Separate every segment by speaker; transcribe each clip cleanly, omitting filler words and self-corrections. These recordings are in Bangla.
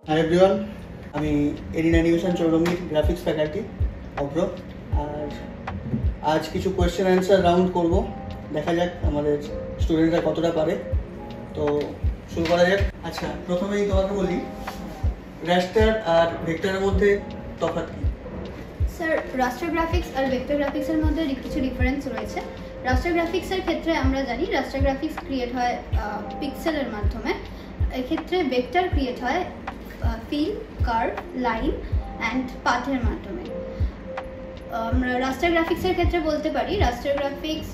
Speaker 1: হাই এভরিওয়ান, আমি এরিন অ্যানিমেশন চৌরঙ্গীর গ্রাফিক্স ফ্যাকাল্টি অভ্র। আর আজ কিছু কোয়েশ্চেন অ্যান্সার রাউন্ড করব, দেখা যাক আমাদের স্টুডেন্টরা কতটা পারে। তো শুরু করা যাক। আচ্ছা, প্রথমেই তোমাকে বলি, রাস্টার আর ভেক্টরের মধ্যে তফাৎ কি?
Speaker 2: স্যার, রাস্টার গ্রাফিক্স আর ভেক্টর গ্রাফিক্সের মধ্যে কিছু ডিফারেন্স রয়েছে। রাস্টার গ্রাফিক্সের ক্ষেত্রে আমরা জানি রাস্টার গ্রাফিক্স ক্রিয়েট হয় পিক্সেলের মাধ্যমে, এক্ষেত্রে ভেক্টর ক্রিয়েট হয় ফিল, কার্ভ, লাইন অ্যান্ড পাথের মাধ্যমে। আমরা রাস্টার গ্রাফিক্সের ক্ষেত্রে বলতে পারি রাস্টার গ্রাফিক্স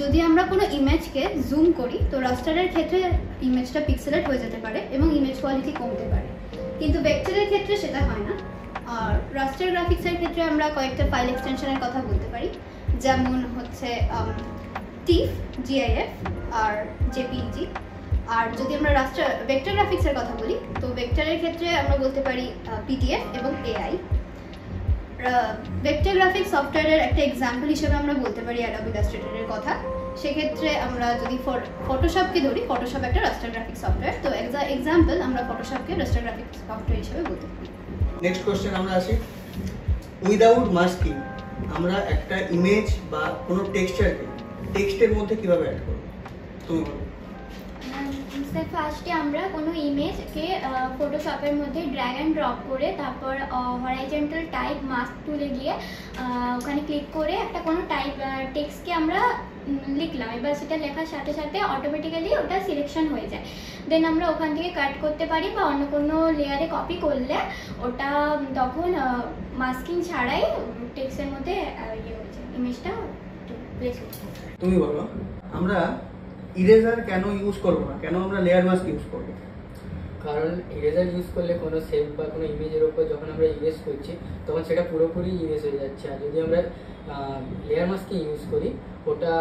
Speaker 2: যদি আমরা কোনো ইমেজকে জুম করি তো রাস্টারের ক্ষেত্রে ইমেজটা পিক্সেলেট হয়ে যেতে পারে এবং ইমেজ কোয়ালিটি কমতে পারে, কিন্তু ভেক্টরের ক্ষেত্রে সেটা হয় না। আর রাস্টার গ্রাফিক্সের ক্ষেত্রে আমরা কয়েকটা ফাইল এক্সটেনশনের কথা বলতে পারি, যেমন হচ্ছে টিফ, জিআইএফ আর জেপিইজি। আর যদি আমরা ভেক্টর গ্রাফিক্সের কথা বলি তো ভেক্টরের ক্ষেত্রে আমরা বলতে পারি পিডিএফ এবং এআই। ভেক্টর গ্রাফিক্স সফটওয়্যারের একটা এক্সাম্পল হিসেবে আমরা বলতে পারি অ্যাডোবি ইলাস্ট্রেটরের কথা। সেক্ষেত্রে আমরা যদি ফটোশপকে ধরি, ফটোশপ একটা রাস্টার গ্রাফিক্স সফটওয়্যার, তো এক্সাম্পল আমরা ফটোশপকে রাস্টার গ্রাফিক্স সফটওয়্যার হিসেবে বলতে পারি।
Speaker 1: নেক্সট কোয়েশ্চেন আমরা আসি, উইদাউট মাস্কিং আমরা একটা ইমেজ বা কোনো টেক্সটের মধ্যে কিভাবে অ্যাড করব? তুমি বলো।
Speaker 3: স্যার, ফার্স্টে আমরা কোনো ইমেজকে ফটোশপের মধ্যে ড্র্যাগ অ্যান্ড ড্রপ করে তারপর হরাইজন্টাল টাইপ মাস্ক টুলে গিয়ে ওখানে ক্লিক করে একটা কোনো টাইপ টেক্সটকে আমরা লিখলাম। এবার সেটা লেখার সাথে সাথে অটোমেটিক্যালি ওটা সিলেকশন হয়ে যায়। দেন আমরা ওখান থেকে কাট করতে পারি বা অন্য কোনো লেয়ারে কপি করলে ওটা তখন মাস্কিং ছাড়াই টেক্সটের মধ্যে ইয়ে হয়ে যায়, ইমেজটা প্লেস হয়ে যায়।
Speaker 1: তুমি বলো, আমরা ইরেজার কেন ইউজ করবো না, কেন আমরা লেয়ার মাস্ক ইউজ করবো?
Speaker 4: কারণ ইরেজার ইউজ করলে কোনো শেপ বা কোনো ইমেজের ওপর যখন আমরা ইরেজ করছি তখন সেটা পুরোপুরি ইরেজ হয়ে যাচ্ছে। আর যদি আমরা লেয়ার মাস্কিং ইউজ করি, ওটা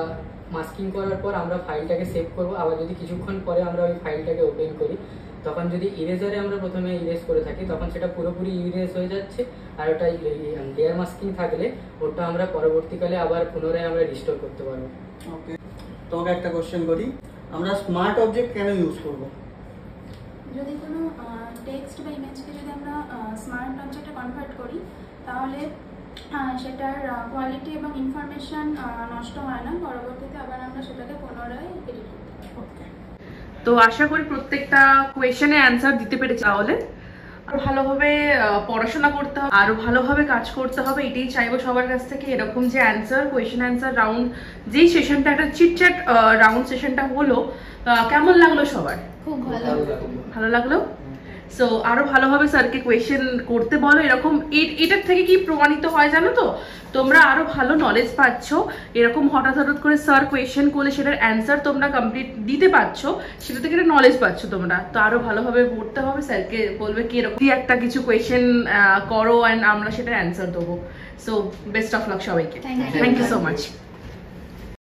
Speaker 4: মাস্কিং করার পর আমরা ফাইলটাকে সেভ করব, আবার যদি কিছুক্ষণ পরে আমরা ওই ফাইলটাকে ওপেন করি তখন যদি ইরেজারে আমরা প্রথমে ইরেজ করে থাকি তখন সেটা পুরোপুরি ইরেজ হয়ে যাচ্ছে। আর ওটা লেয়ার মাস্কিং থাকলে ওটা আমরা পরবর্তীকালে আবার পুনরায় আমরা রিস্টোর করতে পারবো।
Speaker 1: ওকে, তোমাকে একটা কোশ্চেন করি, আমরা স্মার্ট অবজেক্ট কেন ইউজ করব?
Speaker 5: যদি কোনো টেক্সট বা ইমেজকে যদি আমরা স্মার্ট অবজেক্টে কনভার্ট করি তাহলে সেটার কোয়ালিটি এবং ইনফরমেশন নষ্ট হয় না, পরবর্তীতে আবার আমরা সেটাকে পুনরায় এডিট করতে পারি।
Speaker 6: তো আশা করি প্রত্যেকটা কোয়েশ্চেনে অ্যান্সার দিতে পেরেছি। তাহলে আরো ভালোভাবে পড়াশোনা করতে হবে, আরো ভালোভাবে কাজ করতে হবে, এটাই চাইবো সবার কাছ থেকে। এরকম যে কোয়েশ্চেন অ্যান্সার রাউন্ড, যেই সেশনটা একটা চিটচ্যাট রাউন্ড সেশনটা হলো, কেমন লাগলো সবার?
Speaker 2: খুব
Speaker 6: ভালো লাগলো। সো আরো ভালোভাবে স্যারকে কোয়েশ্চেন করতে বলো। এরকম এটার থেকে কি প্রমাণিত হয় জানো তো, তোমরা আরো ভালো নলেজ পাচ্ছ। এরকম হঠাৎ করে স্যার কোয়েশ্চেন করলে সেটার অ্যান্সার তোমরা কমপ্লিট দিতে পারছো, সেটা থেকে একটা নলেজ পাচ্ছ তোমরা। তো আরো ভালোভাবে পড়তে হবে, স্যারকে বলবে কি এরকম একটা কিছু কোয়েশ্চেন করো অ্যান্ড আমরা সেটার অ্যান্সার দেবো। সো বেস্ট অফ লাক সবাইকে।
Speaker 2: Thank you.
Speaker 6: Thank you so much.